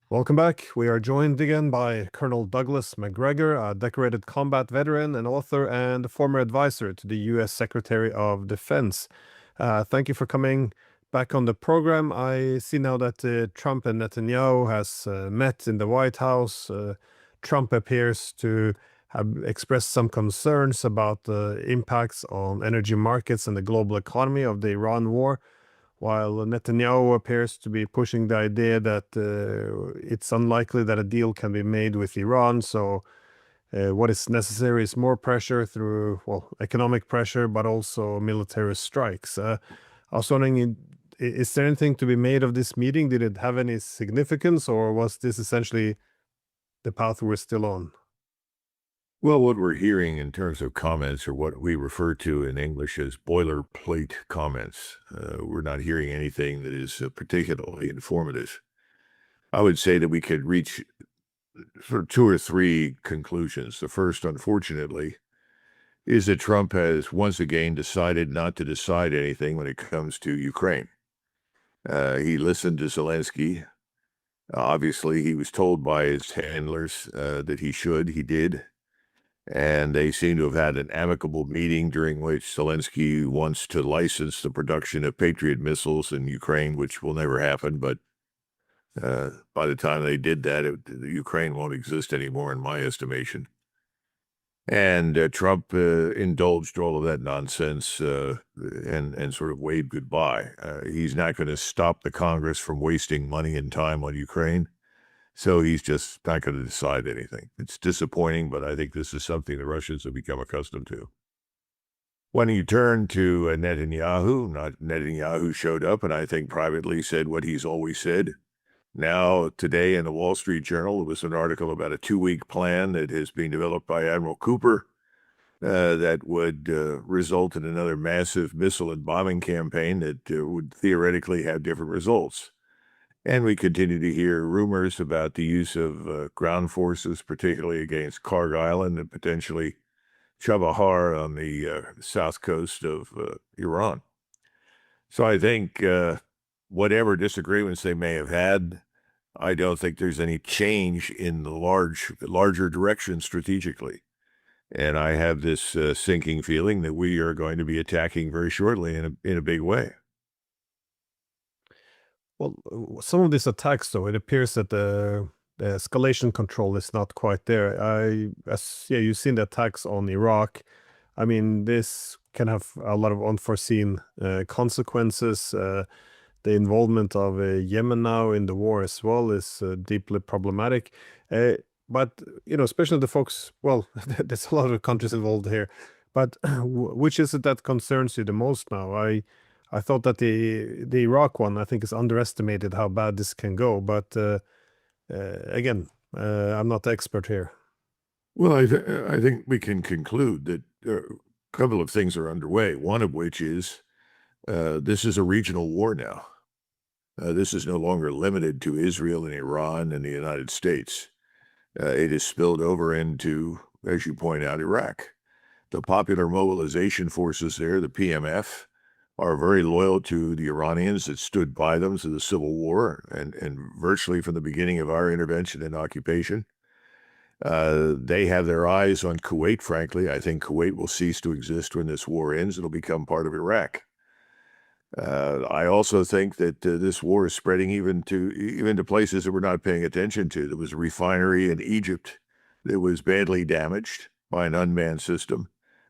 Welcome back. We are joined again by Colonel Douglas Macgregor, a decorated combat veteran, an author, and former advisor to the U.S. Secretary of Defense. Thank you for coming back on the program. I see now that Trump and Netanyahu has met in the White House. Trump appears to have expressed some concerns about the impacts on energy markets and the global economy of the Iran war, while Netanyahu appears to be pushing the idea that it's unlikely that a deal can be made with Iran. So what is necessary is more pressure through, well, economic pressure, but also military strikes. I was wondering, is there anything to be made of this meeting? Did it have any significance, or was this essentially the path we're still on? Well, what we're hearing in terms of comments are what we refer to in English as boilerplate comments. We're not hearing anything that is particularly informative. I would say that we could reach sort of two or three conclusions. The first, unfortunately, is that Trump has once again decided not to decide anything when it comes to Ukraine. He listened to Zelensky. Obviously, he was told by his handlers that he should. He did. And they seem to have had an amicable meeting during which Zelensky wants to license the production of Patriot missiles in Ukraine, which will never happen. But by the time they did that, Ukraine won't exist anymore, in my estimation. And Trump indulged all of that nonsense and sort of waved goodbye. He's not going to stop the Congress from wasting money and time on Ukraine. So he's just not going to decide anything. It's disappointing, but I think this is something the Russians have become accustomed to. When you turn to Netanyahu, not Netanyahu showed up and I think privately said what he's always said. Now, today in the Wall Street Journal, there was an article about a 2-week plan that has been developed by Admiral Cooper that would result in another massive missile and bombing campaign that would theoretically have different results. And we continue to hear rumors about the use of ground forces, particularly against Karg Island and potentially Chabahar on the south coast of Iran. So I think whatever disagreements they may have had, I don't think there's any change in the larger direction strategically. And I have this sinking feeling that we are going to be attacking very shortly in a big way. Well, some of these attacks, though, it appears that the escalation control is not quite there. Yeah, you've seen the attacks on Iraq. I mean, this can have a lot of unforeseen consequences. The involvement of Yemen now in the war as well is deeply problematic. But especially the folks. Well, there's a lot of countries involved here. But which is it that concerns you the most now? I thought that the Iraq one, I think, is underestimated how bad this can go. But again, I'm not the expert here. Well, I think we can conclude that a couple of things are underway, one of which is this is a regional war now. This is no longer limited to Israel and Iran and the United States. It is spilled over into, as you point out, Iraq. The Popular Mobilization Forces there, the PMF, are very loyal to the Iranians that stood by them through the Civil War and virtually from the beginning of our intervention and occupation. They have their eyes on Kuwait, frankly. I think Kuwait will cease to exist when this war ends. It'll become part of Iraq. I also think that this war is spreading even to places that we're not paying attention to. There was a refinery in Egypt that was badly damaged by an unmanned system.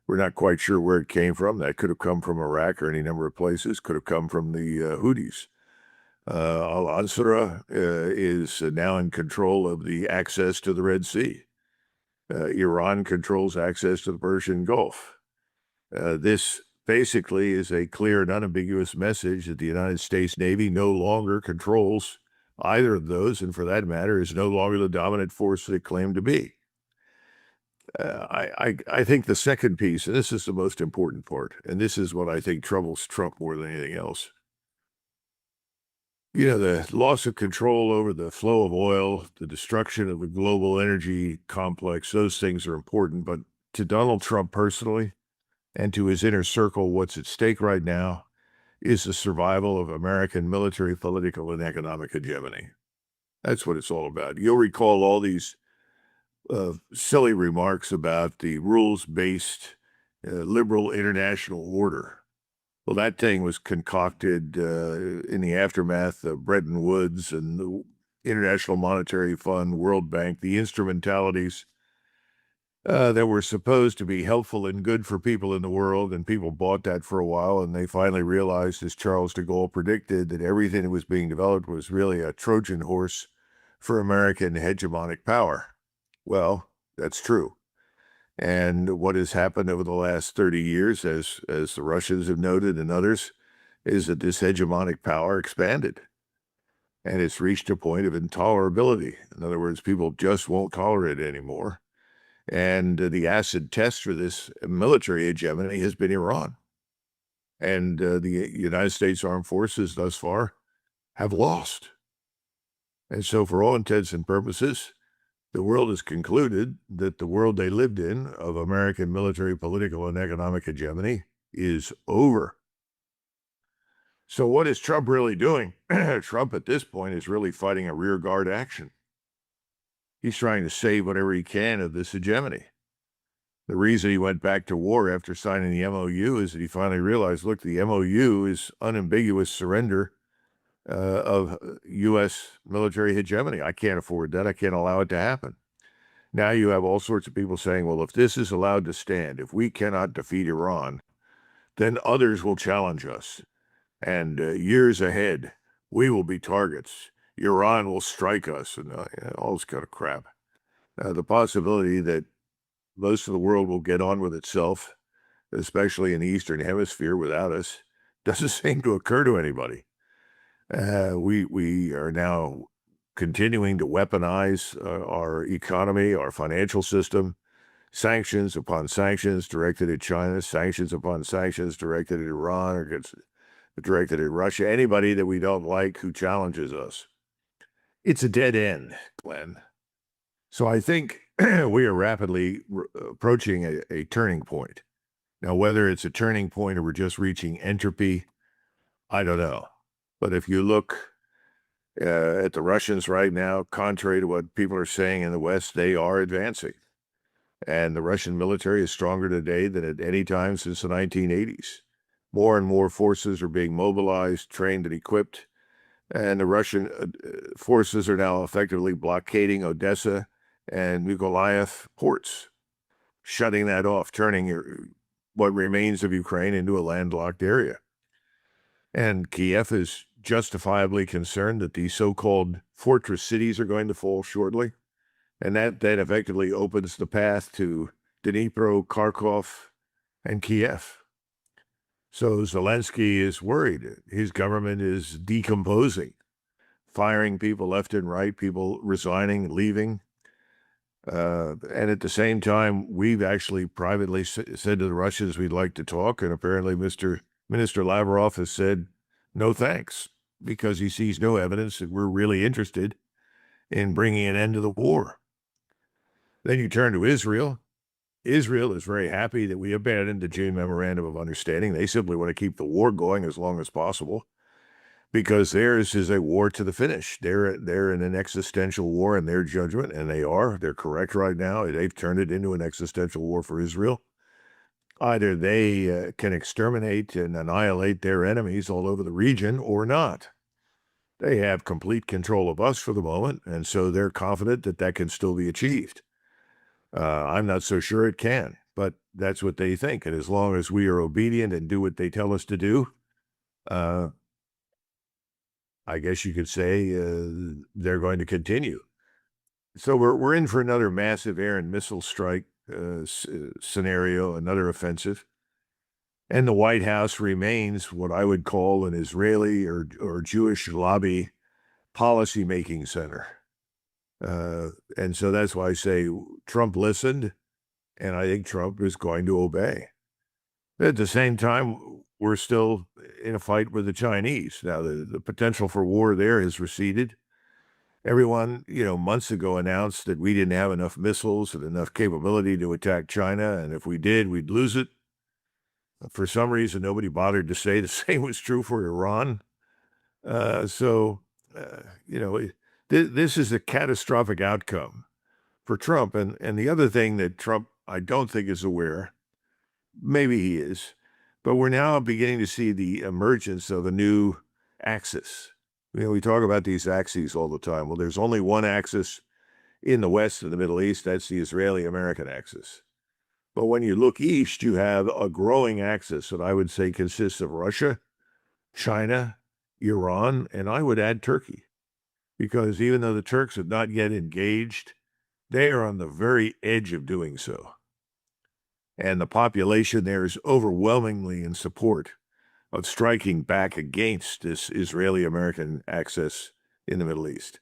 We're not quite sure where it came from. That could have come from Iraq or any number of places. Could have come from the Houthis. Al-Ansara is now in control of the access to the Red Sea. Iran controls access to the Persian Gulf. This basically is a clear and unambiguous message that the United States Navy no longer controls either of those, and for that matter, is no longer the dominant force they claim to be. I think the second piece, and this is the most important part, and this is what I think troubles Trump more than anything else. The loss of control over the flow of oil, the destruction of the global energy complex, those things are important. But to Donald Trump personally and to his inner circle, what's at stake right now is the survival of American military, political, and economic hegemony. That's what it's all about. You'll recall all these silly remarks about the rules-based liberal international order. Well, that thing was concocted in the aftermath of Bretton Woods and the International Monetary Fund, World Bank, the instrumentalities that were supposed to be helpful and good for people in the world, and people bought that for a while, and they finally realized, as Charles de Gaulle predicted, that everything that was being developed was really a Trojan horse for American hegemonic power. Well, that's true. And what has happened over the last 30 years, as the Russians have noted and others, is that this hegemonic power expanded. And it's reached a point of intolerability. In other words, people just won't tolerate it anymore. And the acid test for this military hegemony has been Iran. And the United States Armed Forces thus far have lost. And so for all intents and purposes, the world has concluded that the world they lived in of American military, political, and economic hegemony is over. So what is Trump really doing? Trump at this point is really fighting a rearguard action. He's trying to save whatever he can of this hegemony. The reason he went back to war after signing the MOU is that he finally realized, look, the MOU is unambiguous surrender of U.S. military hegemony. I can't afford that. I can't allow it to happen. Now you have all sorts of people saying, well, if this is allowed to stand, if we cannot defeat Iran, then others will challenge us. And years ahead, we will be targets. Iran will strike us, and all this kind of crap. The possibility that most of the world will get on with itself, especially in the Eastern Hemisphere without us, doesn't seem to occur to anybody. We are now continuing to weaponize our economy, our financial system, sanctions upon sanctions directed at China, sanctions upon sanctions directed at Iran or directed at Russia, anybody that we don't like who challenges us. It's a dead end, Glenn. So I think we are rapidly approaching a turning point. Now, whether it's a turning point or we're just reaching entropy, I don't know. But if you look at the Russians right now, contrary to what people are saying in the West, they are advancing. And the Russian military is stronger today than at any time since the 1980s. More and more forces are being mobilized, trained, and equipped. And the Russian forces are now effectively blockading Odessa and Mykolaiv ports, shutting that off, turning what remains of Ukraine into a landlocked area. And Kiev is justifiably concerned that these so-called fortress cities are going to fall shortly. And that effectively opens the path to Dnipro, Kharkov, and Kiev. So Zelensky is worried. His government is decomposing, firing people left and right, people resigning, leaving. And at the same time, we've actually privately said to the Russians we'd like to talk, and apparently Minister Lavrov has said no thanks, because he sees no evidence that we're really interested in bringing an end to the war. Then you turn to Israel. Israel is very happy that we abandoned the June Memorandum of Understanding. They simply want to keep the war going as long as possible, because theirs is a war to the finish. They're in an existential war in their judgment, and they're correct right now. They've turned it into an existential war for Israel. Either they can exterminate and annihilate their enemies all over the region or not. They have complete control of us for the moment, and so they're confident that that can still be achieved. I'm not so sure it can, but that's what they think. And as long as we are obedient and do what they tell us to do, I guess you could say they're going to continue. So we're in for another massive air and missile strike scenario, another offensive. And the White House remains what I would call an Israeli or Jewish lobby policy-making center. And so that's why I say Trump listened, and I think Trump is going to obey. At the same time, we're still in a fight with the Chinese. Now, the potential for war there has receded. Everyone, months ago announced that we didn't have enough missiles and enough capability to attack China, and if we did, we'd lose it. For some reason, nobody bothered to say the same was true for Iran. This is a catastrophic outcome for Trump. And the other thing that Trump, I don't think, is aware, maybe he is, but we're now beginning to see the emergence of a new axis. We talk about these axes all the time. Well, there's only one axis in the West and the Middle East. That's the Israeli-American axis. But when you look east, you have a growing axis that I would say consists of Russia, China, Iran, and I would add Turkey. Because even though the Turks have not yet engaged, they are on the very edge of doing so. And the population there is overwhelmingly in support of striking back against this Israeli-American axis in the Middle East.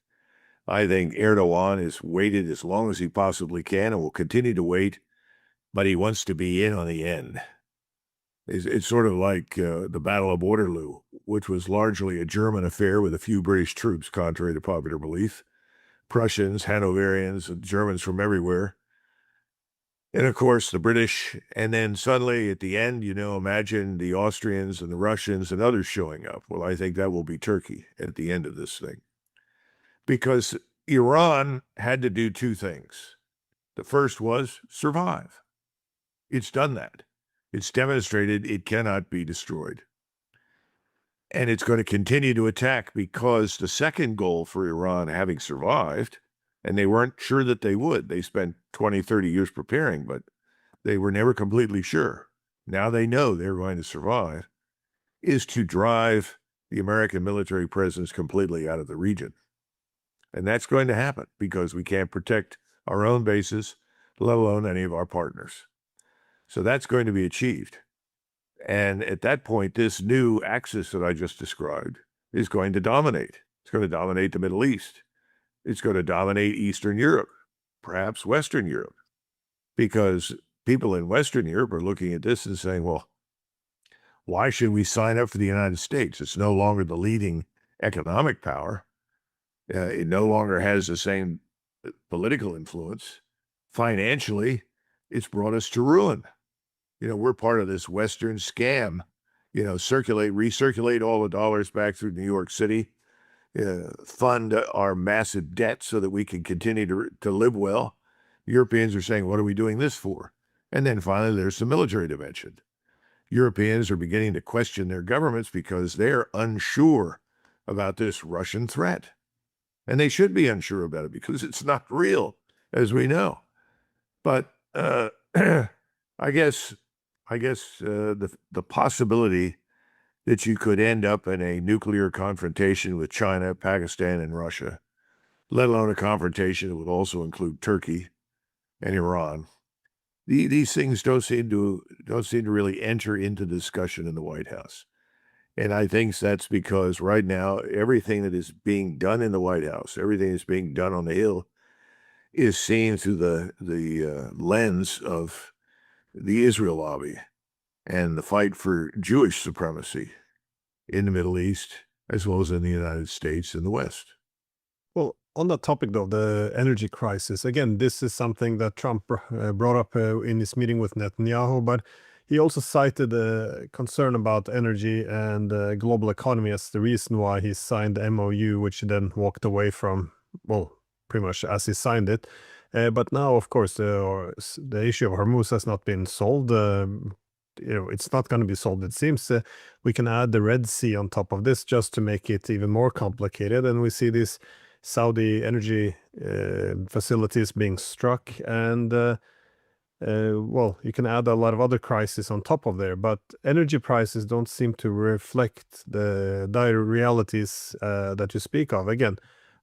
I think Erdogan has waited as long as he possibly can and will continue to wait, but he wants to be in on the end. It's sort of like the Battle of Waterloo, which was largely a German affair with a few British troops, contrary to popular belief. Prussians, Hanoverians, and Germans from everywhere. And of course, the British. And then suddenly at the end, imagine the Austrians and the Russians and others showing up. Well, I think that will be Turkey at the end of this thing. Because Iran had to do two things. The first was survive. It's done that. It's demonstrated it cannot be destroyed. And it's going to continue to attack because the second goal for Iran, having survived, and they weren't sure that they would. They spent 20, 30 years preparing, but they were never completely sure. Now they know they're going to survive, is to drive the American military presence completely out of the region. And that's going to happen because we can't protect our own bases, let alone any of our partners. So that's going to be achieved. And at that point, this new axis that I just described is going to dominate. It's going to dominate the Middle East. It's going to dominate Eastern Europe, perhaps Western Europe, because people in Western Europe are looking at this and saying, well, why should we sign up for the United States? It's no longer the leading economic power. It no longer has the same political influence. Financially, it's brought us to ruin. We're part of this Western scam, recirculate all the dollars back through New York City, fund our massive debt so that we can continue to live well. Europeans are saying, what are we doing this for? And then finally, there's the military dimension. Europeans are beginning to question their governments because they're unsure about this Russian threat. And they should be unsure about it because it's not real, as we know. But I guess the possibility that you could end up in a nuclear confrontation with China, Pakistan, and Russia, let alone a confrontation that would also include Turkey and Iran, these things don't seem to really enter into discussion in the White House. And I think that's because right now, everything that is being done in the White House, everything that's being done on the Hill, is seen through the lens of the Israel lobby and the fight for Jewish supremacy in the Middle East, as well as in the United States and the West. Well, on that topic, though, the energy crisis, again, this is something that Trump brought up in his meeting with Netanyahu, but he also cited a concern about energy and global economy as the reason why he signed the MOU, which he then walked away from, well, pretty much as he signed it. But now, of course, the issue of Hormuz has not been solved. It's not going to be solved, it seems. We can add the Red Sea on top of this just to make it even more complicated. And we see these Saudi energy facilities being struck. And, well, you can add a lot of other crises on top of there. But energy prices don't seem to reflect the dire realities that you speak of. Again,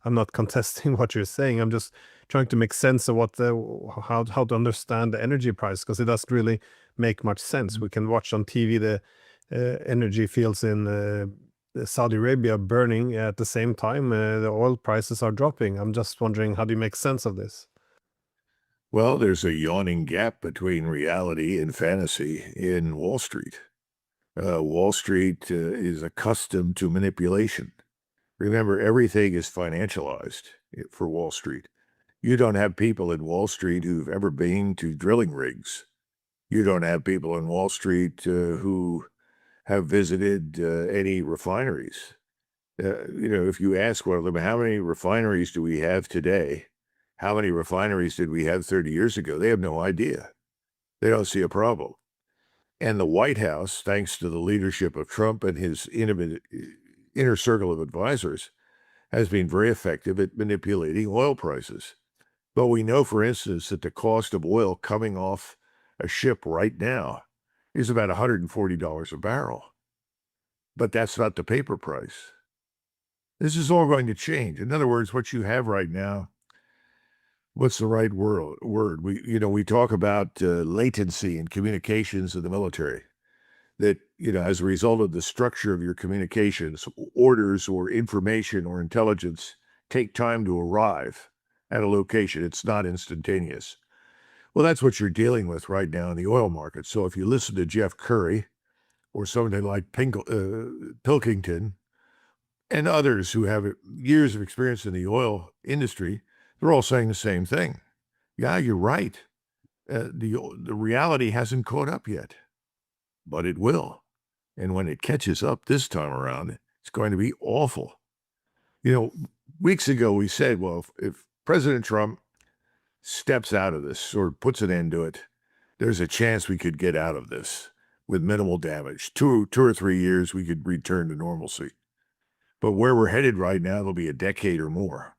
I'm not contesting what you're saying. I'm just trying to make sense of how to understand the energy price, because it doesn't really make much sense. We can watch on TV the energy fields in Saudi Arabia burning at the same time. The oil prices are dropping. I'm just wondering, how do you make sense of this? Well, there's a yawning gap between reality and fantasy in Wall Street. Wall Street is accustomed to manipulation. Remember, everything is financialized for Wall Street. You don't have people in Wall Street who've ever been to drilling rigs. You don't have people in Wall Street who have visited any refineries. If you ask one of them, how many refineries do we have today? How many refineries did we have 30 years ago? They have no idea. They don't see a problem. And the White House, thanks to the leadership of Trump and his inner circle of advisors, has been very effective at manipulating oil prices. But we know, for instance, that the cost of oil coming off a ship right now is about $140 a barrel. But that's not the paper price. This is all going to change. In other words, what you have right now, what's the right word? We talk about latency in communications in the military. That, as a result of the structure of your communications, orders or information or intelligence take time to arrive at a location. It's not instantaneous. Well, that's what you're dealing with right now in the oil market. So if you listen to Jeff Curry or somebody like Pilkington and others who have years of experience in the oil industry, they're all saying the same thing. Yeah, you're right. The reality hasn't caught up yet, but it will. And when it catches up this time around, it's going to be awful. Weeks ago we said, well, if President Trump steps out of this or puts an end to it, there's a chance we could get out of this with minimal damage. 2 or 3 years, we could return to normalcy. But where we're headed right now, it'll be a decade or more.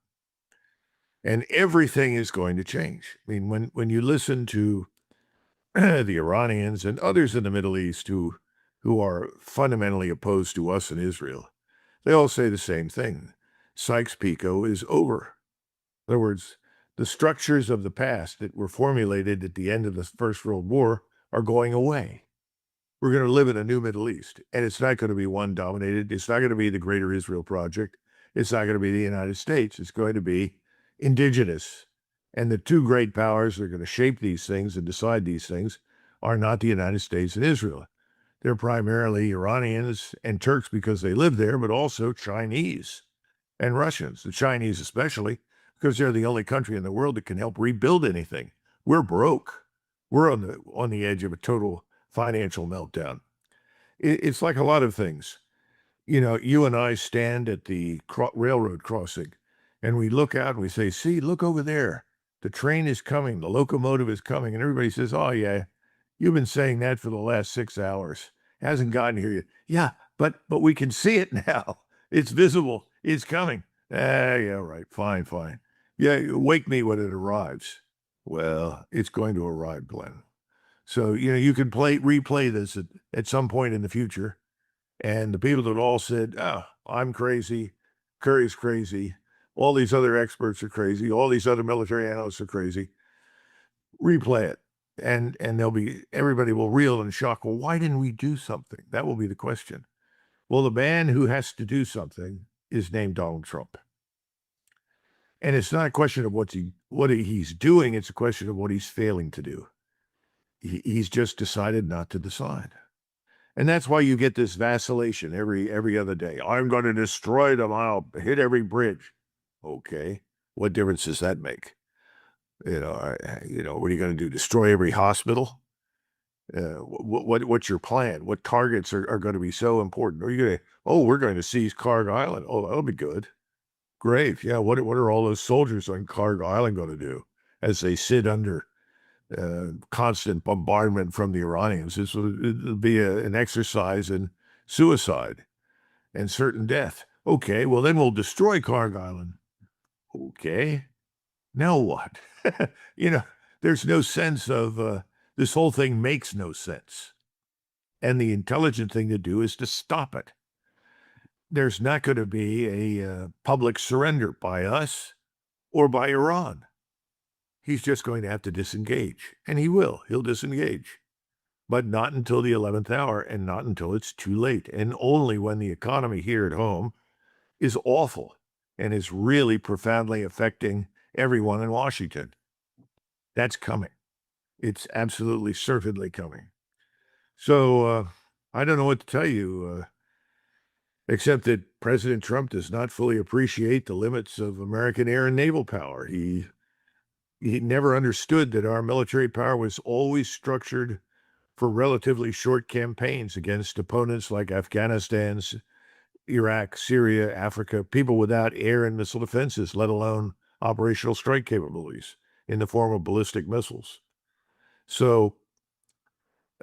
And everything is going to change. I mean, when you listen to the Iranians and others in the Middle East who are fundamentally opposed to us in Israel, they all say the same thing. Sykes-Picot is over. In other words, the structures of the past that were formulated at the end of the First World War are going away. We're going to live in a new Middle East, and it's not going to be one dominated. It's not going to be the Greater Israel Project. It's not going to be the United States. It's going to be indigenous. And the two great powers that are going to shape these things and decide these things are not the United States and Israel. They're primarily Iranians and Turks because they live there, but also Chinese and Russians, the Chinese especially, because they're the only country in the world that can help rebuild anything. We're broke. We're on the edge of a total financial meltdown. It's like a lot of things. You and I stand at the railroad crossing, and we look out and we say, see, look over there. The train is coming. The locomotive is coming. And everybody says, oh, yeah, you've been saying that for the last 6 hours. It hasn't gotten here yet. Yeah, but we can see it now. It's visible. It's coming. Yeah, right. Fine. Yeah, wake me when it arrives. Well, it's going to arrive, Glenn. So, you can replay this at some point in the future. And the people that all said, oh, I'm crazy, Curry's crazy, all these other experts are crazy, all these other military analysts are crazy, replay it. And everybody will reel in shock. Well, why didn't we do something? That will be the question. Well, the man who has to do something is named Donald Trump. And it's not a question of what he's doing. It's a question of what he's failing to do. He's just decided not to decide. And that's why you get this vacillation every other day. I'm going to destroy them. I'll hit every bridge. Okay. What difference does that make? What are you going to do? Destroy every hospital? What's your plan? What targets are going to be so important? Are you going to, we're going to seize Carg Island. Oh, that'll be good. Great. Yeah. What are all those soldiers on Carg Island going to do as they sit under constant bombardment from the Iranians? It'll be an exercise in suicide and certain death. Okay, well, then we'll destroy Carg Island. Okay, now what? There's no sense of this whole thing makes no sense. And the intelligent thing to do is to stop it. There's not going to be a public surrender by us or by Iran. He's just going to have to disengage, and he will. He'll disengage, but not until the 11th hour and not until it's too late, and only when the economy here at home is awful and is really profoundly affecting everyone in Washington. That's coming. It's absolutely certainly coming. So I don't know what to tell you, except that President Trump does not fully appreciate the limits of American air and naval power. He never understood that our military power was always structured for relatively short campaigns against opponents like Afghanistan's Iraq, Syria, Africa, people without air and missile defenses, let alone operational strike capabilities in the form of ballistic missiles. So,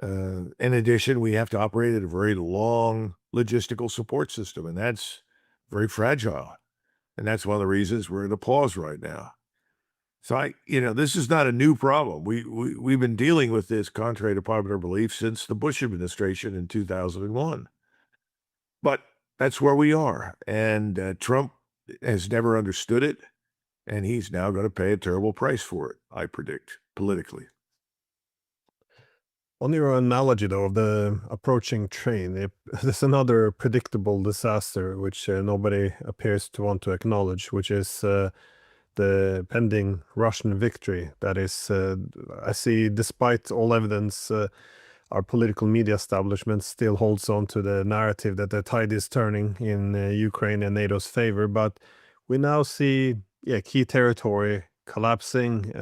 in addition, we have to operate at a very long logistical support system, and that's very fragile. And that's one of the reasons we're in a pause right now. So this is not a new problem. We've been dealing with this, contrary to popular belief, since the Bush administration in 2001. But that's where we are. And Trump has never understood it. And he's now going to pay a terrible price for it, I predict, politically. On your analogy, though, of the approaching train, there's another predictable disaster which nobody appears to want to acknowledge, which is the pending Russian victory. That is, I see, despite all evidence, our political media establishment still holds on to the narrative that the tide is turning in Ukraine and NATO's favor. But we now see, key territory collapsing.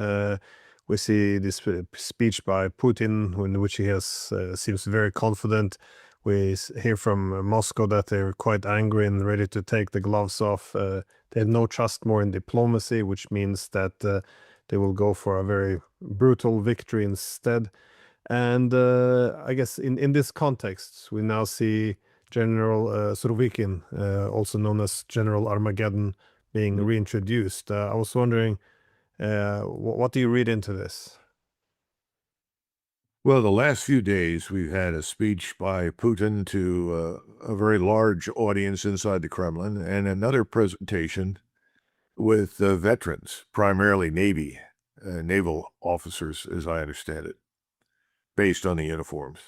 We see this speech by Putin, in which he has seems very confident. We hear from Moscow that they're quite angry and ready to take the gloves off. They have no trust more in diplomacy, which means that they will go for a very brutal victory instead. And I guess in this context, we now see General Surovikin, also known as General Armageddon, being reintroduced. I was wondering, what do you read into this? Well, the last few days, we've had a speech by Putin to a very large audience inside the Kremlin, and another presentation with veterans, primarily Navy, naval officers, as I understand it, based on the uniforms.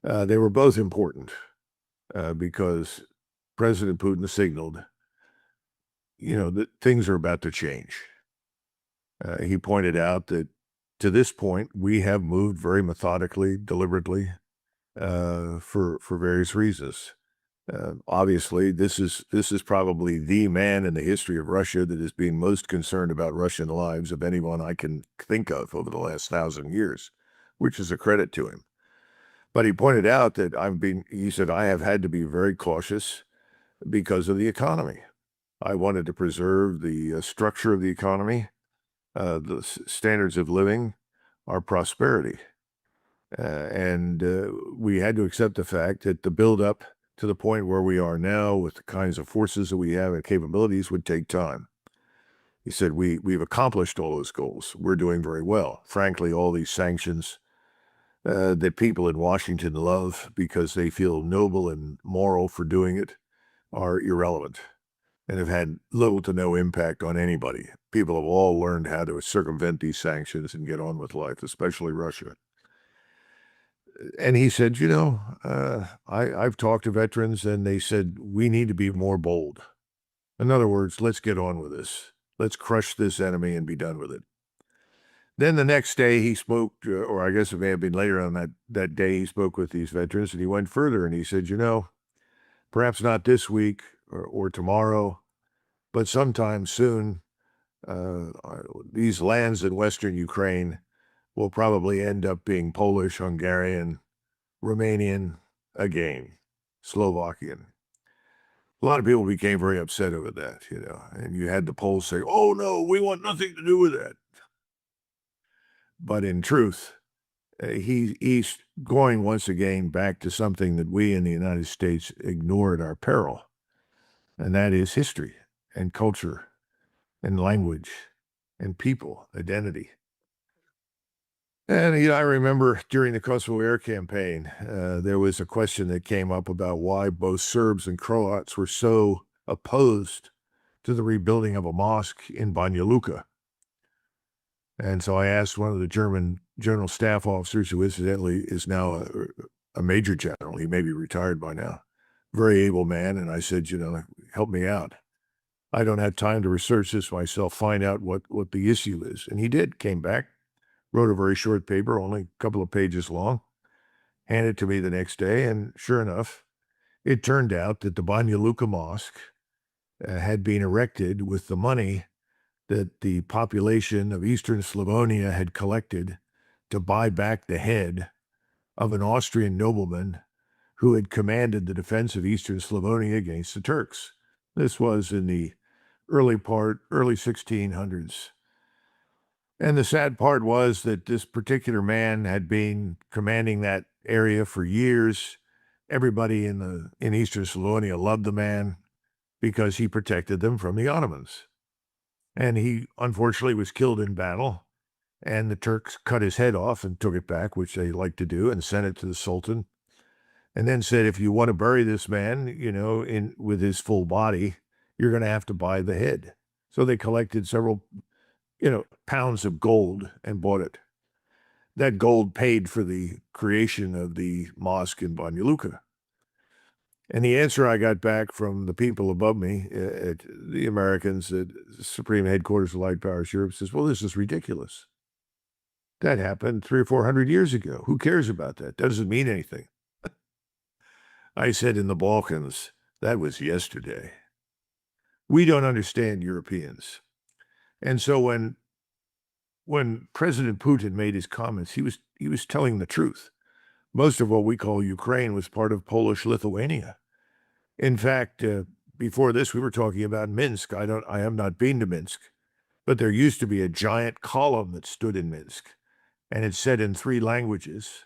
They were both important because President Putin signaled, that things are about to change. He pointed out that to this point, we have moved very methodically, deliberately, for various reasons. Obviously, this is probably the man in the history of Russia that has been most concerned about Russian lives of anyone I can think of over the last 1,000 years, which is a credit to him. But he pointed out that he said, I have had to be very cautious because of the economy. I wanted to preserve the structure of the economy, the standards of living, our prosperity. And we had to accept the fact that the buildup to the point where we are now with the kinds of forces that we have and capabilities would take time. He said, we've accomplished all those goals. We're doing very well. Frankly, all these sanctions that people in Washington love because they feel noble and moral for doing it are irrelevant and have had little to no impact on anybody. People have all learned how to circumvent these sanctions and get on with life, especially Russia. And he said, I've talked to veterans and they said, we need to be more bold. In other words, let's get on with this. Let's crush this enemy and be done with it. Then the next day he spoke, or I guess it may have been later on that day, he spoke with these veterans and he went further and he said, perhaps not this week or tomorrow, but sometime soon, these lands in Western Ukraine will probably end up being Polish, Hungarian, Romanian, again, Slovakian. A lot of people became very upset over that, and you had the Poles say, oh, no, we want nothing to do with that. But in truth, he's going once again back to something that we in the United States ignore at our peril, and that is history and culture and language and people, identity. And I remember during the Kosovo Air Campaign, there was a question that came up about why both Serbs and Croats were so opposed to the rebuilding of a mosque in Banja Luka. And so I asked one of the German general staff officers, who incidentally is now a major general, he may be retired by now, very able man, and I said, help me out. I don't have time to research this myself, find out what the issue is. And he did, came back, wrote a very short paper, only a couple of pages long, handed it to me the next day, and sure enough, it turned out that the Banja Luka Mosque had been erected with the money that the population of Eastern Slavonia had collected to buy back the head of an Austrian nobleman who had commanded the defense of eastern Slavonia against the Turks. This was in the early 1600s. And the sad part was that this particular man had been commanding that area for years. Everybody in eastern Slavonia loved the man because he protected them from the Ottomans. And he unfortunately was killed in battle, and the Turks cut his head off and took it back, which they liked to do, and sent it to the Sultan, and then said, if you want to bury this man, with his full body, you're going to have to buy the head. So they collected several, pounds of gold and bought it. That gold paid for the creation of the mosque in Banja Luka. And the answer I got back from the people above me, the Americans at Supreme Headquarters of Light Powers Europe, says, well, this is ridiculous. That happened 300 or 400 years ago. Who cares about that? Doesn't mean anything. I said in the Balkans, that was yesterday. We don't understand Europeans. And so when President Putin made his comments, he was telling the truth. Most of what we call Ukraine was part of Polish Lithuania. In fact, before this, we were talking about Minsk. I have not been to Minsk, but there used to be a giant column that stood in Minsk, and it said in 3 languages,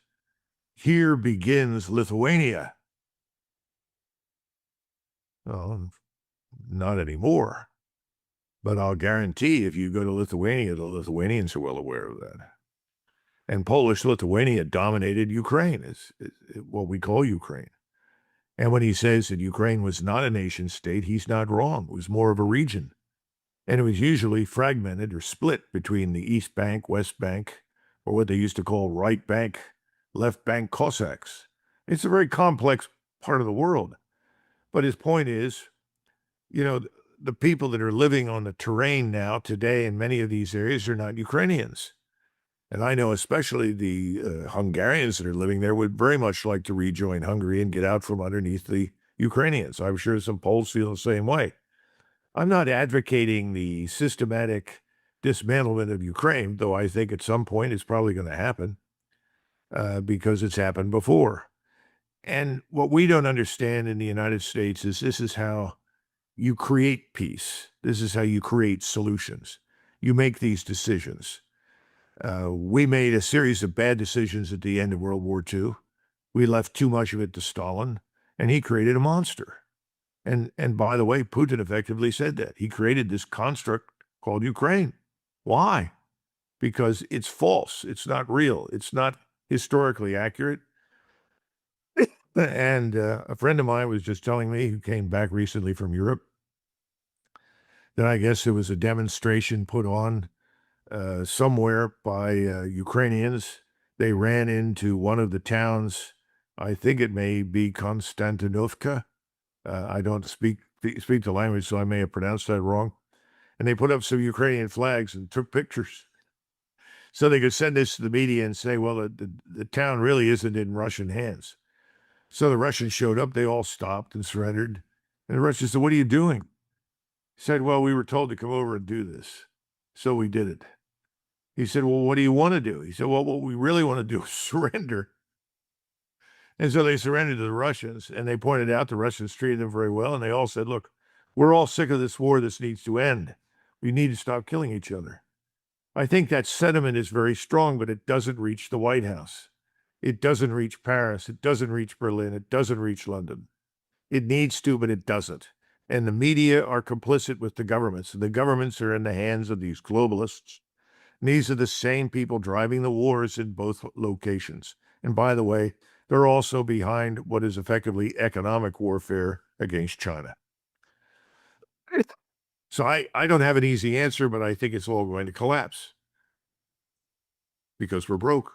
"Here begins Lithuania." Well, not anymore. But I'll guarantee if you go to Lithuania, the Lithuanians are well aware of that. And Polish Lithuania dominated Ukraine, is what we call Ukraine. And when he says that Ukraine was not a nation state, he's not wrong. It was more of a region. And it was usually fragmented or split between the East Bank, West Bank, or what they used to call right bank, left bank Cossacks. It's a very complex part of the world. But his point is, the people that are living on the terrain now today in many of these areas are not Ukrainians. And I know especially the Hungarians that are living there would very much like to rejoin Hungary and get out from underneath the Ukrainians. I'm sure some Poles feel the same way. I'm not advocating the systematic dismantlement of Ukraine, though I think at some point it's probably going to happen because it's happened before. And what we don't understand in the United States is this is how you create peace. This is how you create solutions. You make these decisions. We made a series of bad decisions at the end of World War II. We left too much of it to Stalin, and he created a monster. And by the way, Putin effectively said that. He created this construct called Ukraine. Why? Because it's false. It's not real. It's not historically accurate. And a friend of mine was just telling me, who came back recently from Europe, that I guess there was a demonstration put on somewhere by Ukrainians. They ran into one of the towns, I think it may be Konstantinovka. I don't speak the language, so I may have pronounced that wrong. And they put up some Ukrainian flags and took pictures. So they could send this to the media and say, well, the town really isn't in Russian hands. So the Russians showed up. They all stopped and surrendered. And the Russians said, what are you doing? He said, well, we were told to come over and do this. So we did it. He said, well, what do you want to do? He said, well, what we really want to do is surrender. And so they surrendered to the Russians, and they pointed out the Russians treated them very well. And they all said, look, we're all sick of this war. This needs to end. We need to stop killing each other. I think that sentiment is very strong, but it doesn't reach the White House. It doesn't reach Paris. It doesn't reach Berlin. It doesn't reach London. It needs to, but it doesn't. And the media are complicit with the governments. And the governments are in the hands of these globalists. And these are the same people driving the wars in both locations. And by the way, they're also behind what is effectively economic warfare against China. So I don't have an easy answer, but I think it's all going to collapse because we're broke.